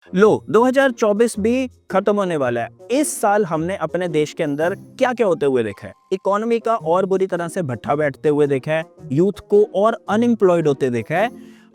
लो 2024 भी खत्म होने वाला है। इस साल हमने अपने देश के अंदर क्या क्या होते हुए देखा है। इकोनॉमी का और बुरी तरह से भट्ठा बैठते हुए देखा है, यूथ को और अनएम्प्लॉयड होते देखा है,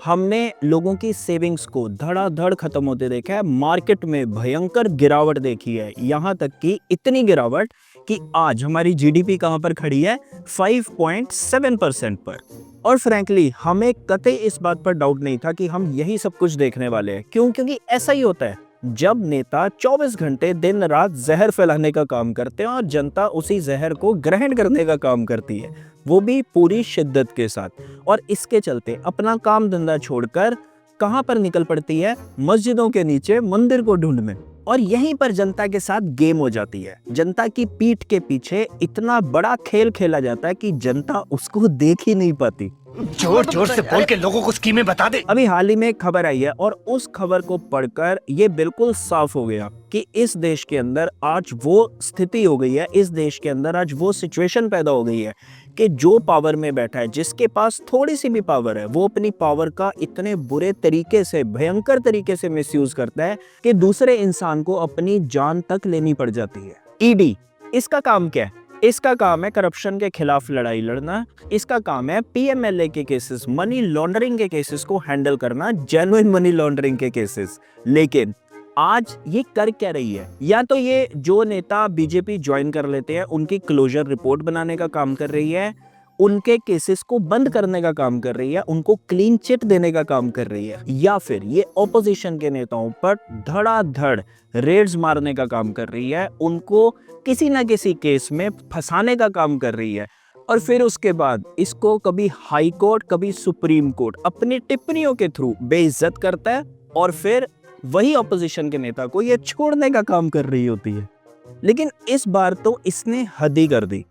हमने लोगों की सेविंग्स को धड़ाधड़ खत्म होते देखा है, मार्केट में भयंकर गिरावट देखी है, यहाँ तक कि इतनी गिरावट कि आज हमारी जीडीपी कहां पर खड़ी है, 5.7% पर। और फ्रैंकली हमें कतई इस बात पर डाउट नहीं था कि हम यही सब कुछ देखने वाले हैं। क्यों? क्योंकि ऐसा ही होता है जब नेता 24 घंटे दिन रात जहर फैलाने का काम करते हैं और जनता उसी जहर को ग्रहण करने का काम करती है, वो भी पूरी शिद्दत के साथ। और इसके चलते अपना काम धंधा छोड़कर कहां पर निकल पड़ती है? मस्जिदों के नीचे मंदिर को ढूंढने। और यहीं पर जनता के साथ गेम हो जाती है। जनता की पीठ के पीछे इतना बड़ा खेल खेला जाता है कि जनता उसको देख ही नहीं पाती। जोर जोर से बोल के लोगों को स्कीमें बता दे। अभी हाल ही में एक खबर आई है और उस खबर को पढ़कर ये बिल्कुल साफ हो गया कि इस देश के अंदर आज वो स्थिति हो गई है, इस देश के अंदर आज वो सिचुएशन पैदा हो गई है कि जो पावर में बैठा है, जिसके पास थोड़ी सी भी पावर है, वो अपनी पावर का इतने बुरे तरीके से, भयंकर तरीके से मिसयूज करता है कि दूसरे इंसान को अपनी जान तक लेनी पड़ जाती है। ईडी, इसका काम क्या है? इसका काम है करप्शन के खिलाफ लड़ाई लड़ना। इसका काम है पीएमएलए के केसेस, मनी लॉन्ड्रिंग के केसेस को हैंडल करना, जेन्युइन मनी लॉन्ड्रिंग के केसेस। लेकिन आज ये कर क्या रही है? या तो ये जो नेता बीजेपी ज्वाइन कर लेते हैं उनकी क्लोजर रिपोर्ट बनाने का काम कर रही है, उनके केसेस को बंद करने का काम कर रही है, उनको क्लीन चिट देने का काम कर रही है, या फिर ये ऑपोजिशन के नेताओं पर धड़ाधड़ रेड्स मारने का काम कर रही है, उनको किसी ना किसी केस में फंसाने का काम कर रही है। और फिर उसके बाद इसको कभी हाई कोर्ट, कभी सुप्रीम कोर्ट अपनी टिप्पणियों के थ्रू बेइज्जत करता है और फिर वही ऑपोजिशन के नेता को ये छोड़ने का काम कर रही होती है। लेकिन इस बार तो इसने हद ही कर दी।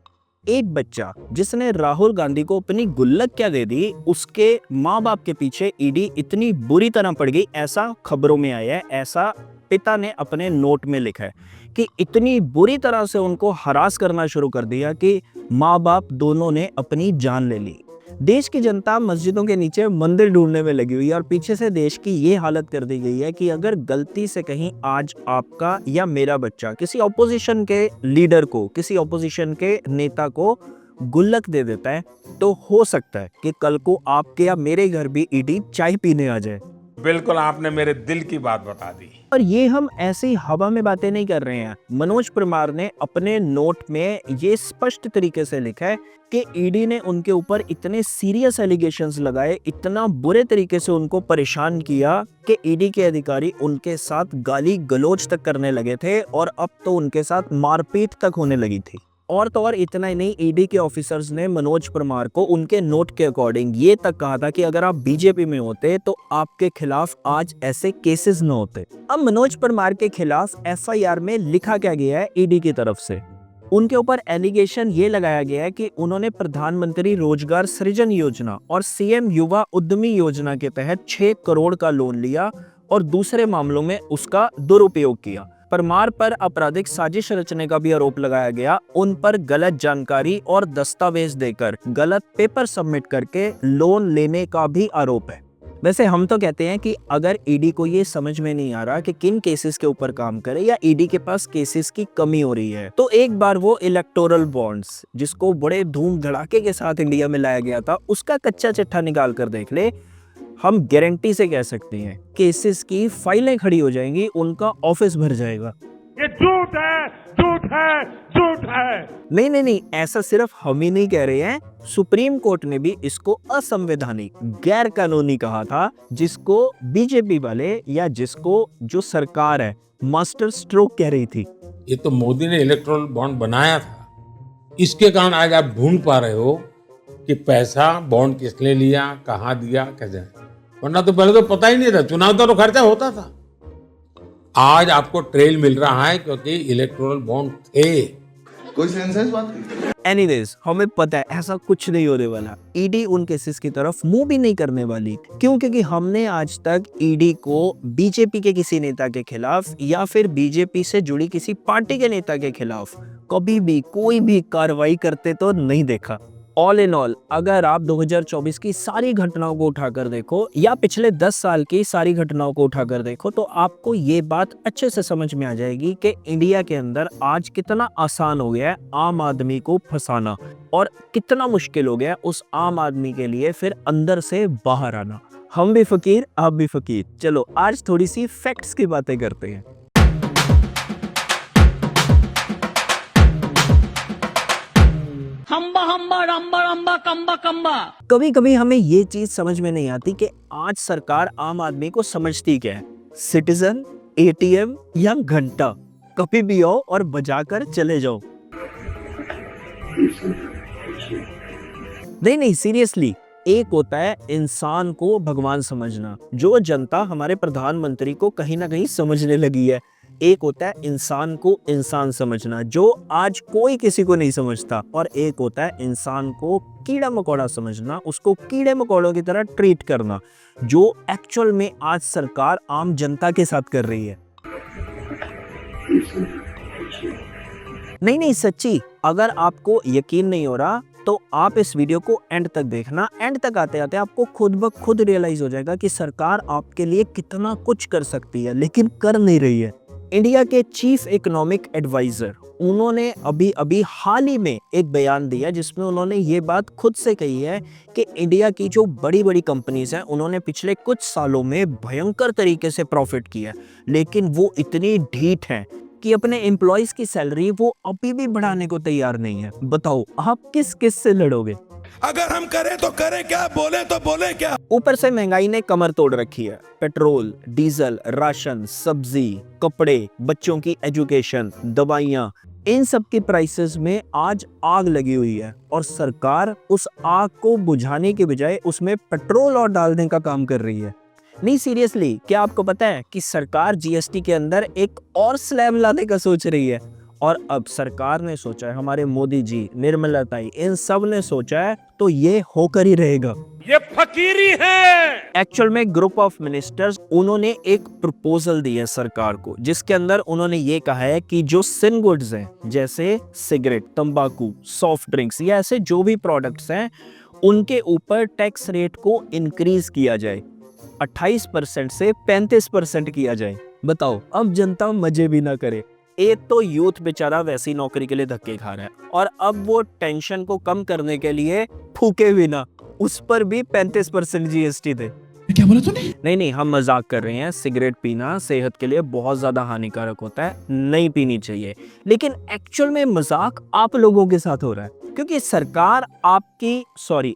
एक बच्चा जिसने राहुल गांधी को अपनी गुल्लक क्या दे दी, उसके माँ बाप के पीछे ईडी इतनी बुरी तरह पड़ गई, ऐसा खबरों में आया है, ऐसा पिता ने अपने नोट में लिखा है कि इतनी बुरी तरह से उनको हरास करना शुरू कर दिया कि माँ बाप दोनों ने अपनी जान ले ली। देश की जनता मस्जिदों के नीचे मंदिर ढूंढने में लगी हुई है और पीछे से देश की ये हालत कर दी गई है कि अगर गलती से कहीं आज आपका या मेरा बच्चा किसी ऑपोजिशन के लीडर को, किसी ऑपोजिशन के नेता को गुल्लक दे देता है, तो हो सकता है कि कल को आपके या मेरे घर भी ईडी चाय पीने आ जाए। बिल्कुल आपने मेरे दिल की बात बता दी। और ये हम ऐसी हवा में बातें नहीं कर रहे हैं। मनोज परमार ने अपने नोट में ये स्पष्ट तरीके से लिखा है कि ईडी ने उनके ऊपर इतने सीरियस एलिगेशंस लगाए, इतना बुरे तरीके से उनको परेशान किया कि ईडी के अधिकारी उनके साथ गाली गलौज तक करने लगे थे और अब तो उनके साथ मारपीट तक होने लगी थी। और तो और इतना ही नहीं, ईडी के ऑफिसर्स ने मनोज परमार को उनके नोट के अकॉर्डिंग ये तक कहा था कि अगर आप बीजेपी में होते तो आपके खिलाफ आज ऐसे केसेस न होते। अब मनोज परमार के खिलाफ एफआईआर में लिखा क्या गया है ईडी की तरफ से? उनके ऊपर एलिगेशन ये लगाया गया है कि उन्होंने प्रधानमंत्री रोजगार सृजन योजना और सीएम युवा उद्यमी योजना के तहत 6 करोड़ का लोन लिया और दूसरे मामलों में उसका दुरुपयोग किया। परमार पर आपराधिक साजिश रचने का भी आरोप लगाया गया। उन पर गलत जानकारी और दस्तावेज देकर गलत पेपर सबमिट करके लोन लेने का भी आरोप है। वैसे हम तो कहते हैं कि अगर ईडी को ये समझ में नहीं आ रहा कि किन केसेस के ऊपर काम करे या ईडी के पास केसेस की कमी हो रही है, तो एक बार वो इलेक्टोरल बॉन्ड्स, जिसको बड़े धूम धड़ाके के साथ इंडिया में लाया गया था, उसका कच्चा चिट्ठा निकाल कर देख ले। हम गारंटी से कह सकते हैं केसेस की फाइलें खड़ी हो जाएंगी, उनका ऑफिस भर जाएगा। ये झूठ है, झूठ है, झूठ है। नहीं, ऐसा सिर्फ हम ही नहीं कह रहे हैं। सुप्रीम कोर्ट ने भी इसको असंवैधानिक, गैर कानूनी कहा था, जिसको बीजेपी वाले या जिसको जो सरकार है मास्टर स्ट्रोक कह रही थी। ये तो मोदी ने इलेक्ट्रल बॉन्ड बनाया था, इसके कारण आज आप ढूंढ पा रहे हो कि पैसा बॉन्ड किसने लिया, कहाँ दिया, कैसे। वरना तो पहले तो पता ही नहीं था, चुनाव का तो खर्चा होता था। आज आपको ट्रेल मिल रहा है क्योंकि इलेक्टोरल बॉन्ड थे। कोई सेंस है इस बात की? एनीवेज, हमें पता है ऐसा कुछ नहीं होने वाला। ईडी उन केसेस की तरफ मुंह भी नहीं करने वाली। क्यों? क्योंकि हमने आज तक ईडी को बीजेपी के किसी नेता के खिलाफ या फिर बीजेपी से जुड़ी किसी पार्टी के नेता के खिलाफ कभी भी कोई भी कार्रवाई करते तो नहीं देखा। ऑल इन ऑल अगर आप 2024 की सारी घटनाओं को उठाकर देखो या पिछले 10 साल की सारी घटनाओं को उठाकर देखो तो आपको ये बात अच्छे से समझ में आ जाएगी कि इंडिया के अंदर आज कितना आसान हो गया है आम आदमी को फंसाना और कितना मुश्किल हो गया है उस आम आदमी के लिए फिर अंदर से बाहर आना। हम भी फकीर, आप भी फकीर। चलो आज थोड़ी सी फैक्ट्स की बातें करते हैं। हम्बा हम्बा रम्बा रम्बा कम्बा कम्बा। कभी कभी हमें ये चीज समझ में नहीं आती कि आज सरकार आम आदमी को समझती क्या है, सिटीजन, एटीएम या घंटा, कभी भी आओ और बजाकर चले जाओ। नहीं सीरियसली, एक होता है इंसान को भगवान समझना, जो जनता हमारे प्रधानमंत्री को कहीं ना कहीं समझने लगी है। एक होता है इंसान को इंसान समझना, जो आज कोई किसी को नहीं समझता। और एक होता है इंसान को कीड़ा मकोड़ा समझना, उसको कीड़े मकोड़ों की तरह ट्रीट करना, जो एक्चुअल में आज सरकार आम जनता के साथ कर रही है। नहीं सच्ची, अगर आपको यकीन नहीं हो रहा तो आप इस वीडियो को एंड तक देखना। एंड तक आते आते आपको खुद ब खुद रियलाइज हो जाएगा कि सरकार आपके लिए कितना कुछ कर सकती है लेकिन कर नहीं रही है। इंडिया के चीफ इकोनॉमिक एडवाइजर, उन्होंने अभी हाल ही में एक बयान दिया जिसमें उन्होंने ये बात खुद से कही है कि इंडिया की जो बड़ी बड़ी कंपनीज हैं उन्होंने पिछले कुछ सालों में भयंकर तरीके से प्रॉफिट किया, लेकिन वो इतनी ढीठ हैं कि अपने एम्प्लॉइज की सैलरी वो अभी भी बढ़ाने को तैयार नहीं है। बताओ आप किस किस से लड़ोगे? अगर हम करें तो करें क्या, बोले तो बोले क्या। ऊपर से महंगाई ने कमर तोड़ रखी है। पेट्रोल, डीजल, राशन, सब्जी, कपड़े, बच्चों की एजुकेशन, दवाइयाँ, इन सब की प्राइसेस में आज आग लगी हुई है और सरकार उस आग को बुझाने के बजाय उसमें पेट्रोल और डालने का काम कर रही है। नहीं सीरियसली, क्या आपको पता है कि सरकार जीएसटी के अंदर एक और स्लैब लाने का सोच रही है? और अब सरकार ने सोचा है, हमारे मोदी जी, निर्मला ताई, इन सब ने सोचा है तो ये होकर ही रहेगा। ये फकीरी है। एक्चुअल में ग्रुप ऑफ मिनिस्टर्स, उन्होंने एक प्रपोजल दी है सरकार को, जिसके अंदर उन्होंने ये कहा है कि जो सिन गुड्स हैं जैसे सिगरेट, तंबाकू, सॉफ्ट ड्रिंक्स या ऐसे जो भी प्रोडक्ट्स हैं उनके ऊपर टैक्स रेट को इंक्रीज किया जाए, 28% से 35% किया जाए। बताओ, अब जनता मजे भी ना करे। एक तो यूथ बेचारा वैसी नौकरी के लिए धक्के खा रहा है और अब वो टेंशन को कम करने के लिए फूके भी ना, उस पर भी 35% जीएसटी दे। क्या बोला तूने? नहीं हम मजाक कर रहे हैं। सिगरेट पीना सेहत के लिए बहुत ज्यादा हानिकारक होता है, नहीं पीनी चाहिए। लेकिन एक्चुअल में मजाक आप लोगों के साथ हो रहा है, क्योंकि सरकार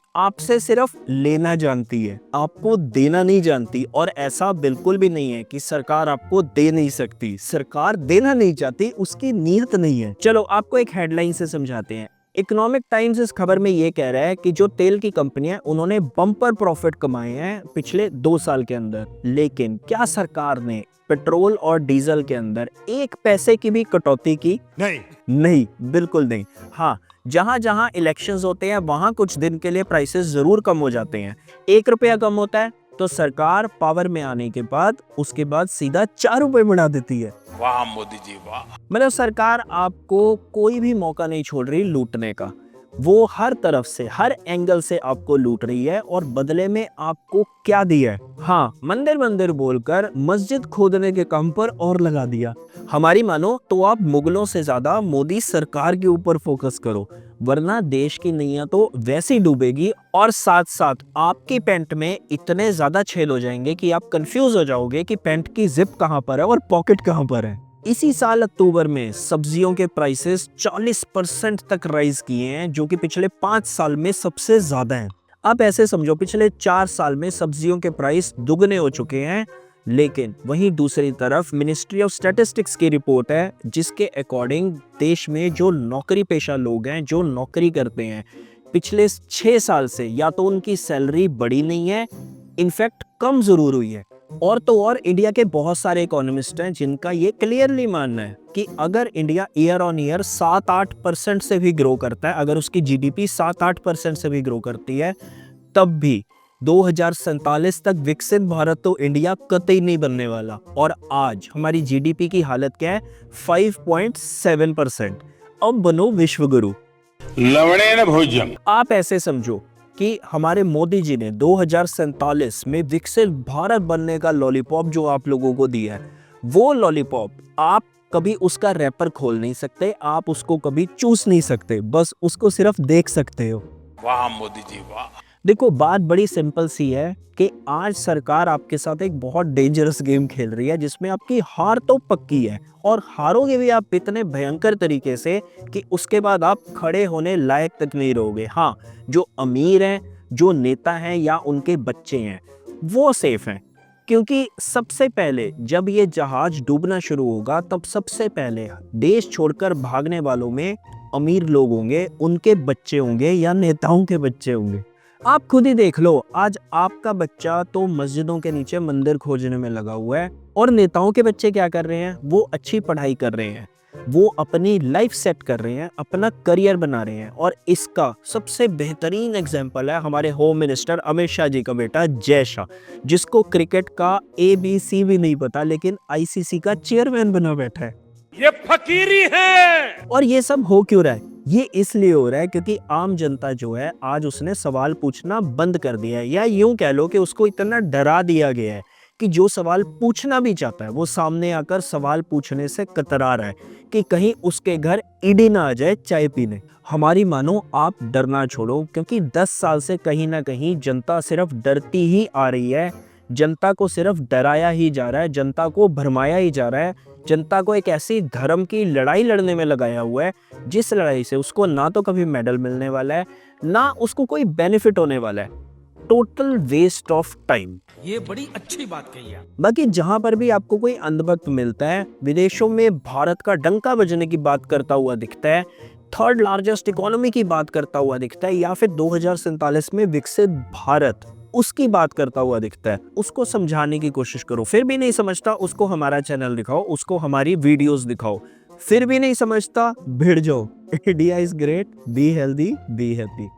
आपसे सिर्फ लेना जानती है, आपको देना नहीं जानती। और ऐसा बिल्कुल भी नहीं है कि सरकार आपको दे नहीं सकती, सरकार देना नहीं चाहती, उसकी नीयत नहीं है। चलो आपको एक हेडलाइन से समझाते हैं। इकोनॉमिक टाइम्स इस खबर में ये कह रहा है कि जो तेल की कंपनियां, उन्होंने बम्पर प्रॉफिट कमाए हैं पिछले 2 साल के अंदर, लेकिन क्या सरकार ने पेट्रोल और डीजल के अंदर 1 पैसे की भी कटौती की? नहीं, बिल्कुल नहीं। हाँ, जहां जहां इलेक्शंस होते हैं वहां कुछ दिन के लिए प्राइसेस जरूर कम हो जाते हैं। 1 रुपया कम होता है तो सरकार पावर में आने के बाद उसके बाद सीधा 4 रुपए बढ़ा देती है। वाह मोदी जी वाह। मतलब सरकार आपको कोई भी मौका नहीं छोड़ रही लूटने का। वो हर तरफ से, हर एंगल से आपको लूट रही है। और बदले में आपको क्या दिया है? हाँ, मंदिर बोलकर मस्जिद खोदने के काम पर और लगा दिया। हमारी मानो तो आप मुगलों से ज्यादा मोदी सरकार के ऊपर फोकस करो, वरना देश की नैया तो वैसे ही डूबेगी। और साथ साथ आपकी पैंट में इतने ज्यादा छेद हो जाएंगे कि आप कंफ्यूज हो जाओगे कि पैंट की जिप कहां पर है और पॉकेट कहां पर है। इसी साल अक्टूबर में सब्जियों के प्राइसेस 40% तक राइज किए हैं, जो कि पिछले 5 साल में सबसे ज्यादा हैं। अब ऐसे समझो, पिछले 4 साल में सब्जियों के प्राइस दुगने हो चुके हैं। लेकिन वहीं दूसरी तरफ मिनिस्ट्री ऑफ स्टैटिस्टिक्स की रिपोर्ट है, जिसके अकॉर्डिंग देश में जो नौकरी पेशा लोग हैं, जो नौकरी करते हैं, पिछले 6 साल से या तो उनकी सैलरी बढ़ी नहीं है, इनफैक्ट कम जरूर हुई है। और तो और इंडिया के बहुत सारे इकोनॉमिस्ट हैं जिनका ये क्लियरली मानना है कि अगर इंडिया ईयर ऑन ईयर 7-8% से भी ग्रो करता है, अगर उसकी जीडीपी 7-8% से भी ग्रो करती है, तब भी 2047 तक विकसित भारत तो इंडिया कतई नहीं बनने वाला। और आज हमारी जीडीपी की हालत क्या है? 5.7%। अब बनो विश्व गुरु। लवणेन भोज्यम। आप ऐसे समझो कि हमारे मोदी जी ने 2047 में विकसित भारत बनने का लॉलीपॉप जो आप लोगों को दिया है, वो लॉलीपॉप आप कभी उसका रैपर खोल नहीं सकते, आप उसको कभी चूस नहीं सकते, बस उसको सिर्फ देख सकते हो। वाह मोदी जी वाह। देखो बात बड़ी सिंपल सी है कि आज सरकार आपके साथ एक बहुत डेंजरस गेम खेल रही है जिसमें आपकी हार तो पक्की है और हारोगे भी आप इतने भयंकर तरीके से कि उसके बाद आप खड़े होने लायक तक नहीं रहोगे। हाँ, जो अमीर हैं, जो नेता हैं या उनके बच्चे हैं वो सेफ हैं, क्योंकि सबसे पहले जब ये जहाज डूबना शुरू होगा तब सबसे पहले देश छोड़कर भागने वालों में अमीर लोग होंगे, उनके बच्चे होंगे या नेताओं के बच्चे होंगे। आप खुद ही देख लो, आज आपका बच्चा तो मस्जिदों के नीचे मंदिर खोजने में लगा हुआ है और नेताओं के बच्चे क्या कर रहे हैं, वो अच्छी पढ़ाई कर रहे हैं, वो अपनी लाइफ सेट कर रहे हैं, अपना करियर बना रहे हैं। और इसका सबसे बेहतरीन एग्जांपल है हमारे होम मिनिस्टर अमित शाह जी का बेटा जय शाह, जिसको क्रिकेट का ABC भी नहीं पता लेकिन ICC का चेयरमैन बना बैठा है। ये फकीरी है। और ये सब हो क्यों रहा है? ये इसलिए हो रहा है क्योंकि आम जनता जो है आज उसने सवाल पूछना बंद कर दिया है, या यूं कह लो कि उसको इतना डरा दिया गया है कि जो सवाल पूछना भी चाहता है वो सामने आकर सवाल पूछने से कतरा रहा है कि कहीं उसके घर ईडी ना आ जाए चाय पीने। हमारी मानो आप डरना छोड़ो, क्योंकि 10 साल से कहीं ना कहीं जनता सिर्फ डरती ही आ रही है, जनता को सिर्फ डराया ही जा रहा है, जनता को भरमाया ही जा रहा है, जनता को एक ऐसी धर्म की लड़ाई लड़ने में लगाया हुआ है जिस लड़ाई से उसको ना तो कभी मेडल मिलने वाला है ना उसको कोई बेनिफिट होने वाला है। Total waste of time. ये बड़ी अच्छी बात कही है। बाकी जहां पर भी आपको कोई अंधभक्त मिलता है, विदेशों में भारत का डंका बजने की बात करता हुआ दिखता है, 3rd लार्जेस्ट इकोनॉमी की बात करता हुआ दिखता है, या फिर 2047 में विकसित भारत उसकी बात करता हुआ दिखता है, उसको समझाने की कोशिश करो। फिर भी नहीं समझता, उसको हमारा चैनल दिखाओ, उसको हमारी वीडियोस दिखाओ। फिर भी नहीं समझता, भिड़ जाओ। India is great, be healthy, be happy.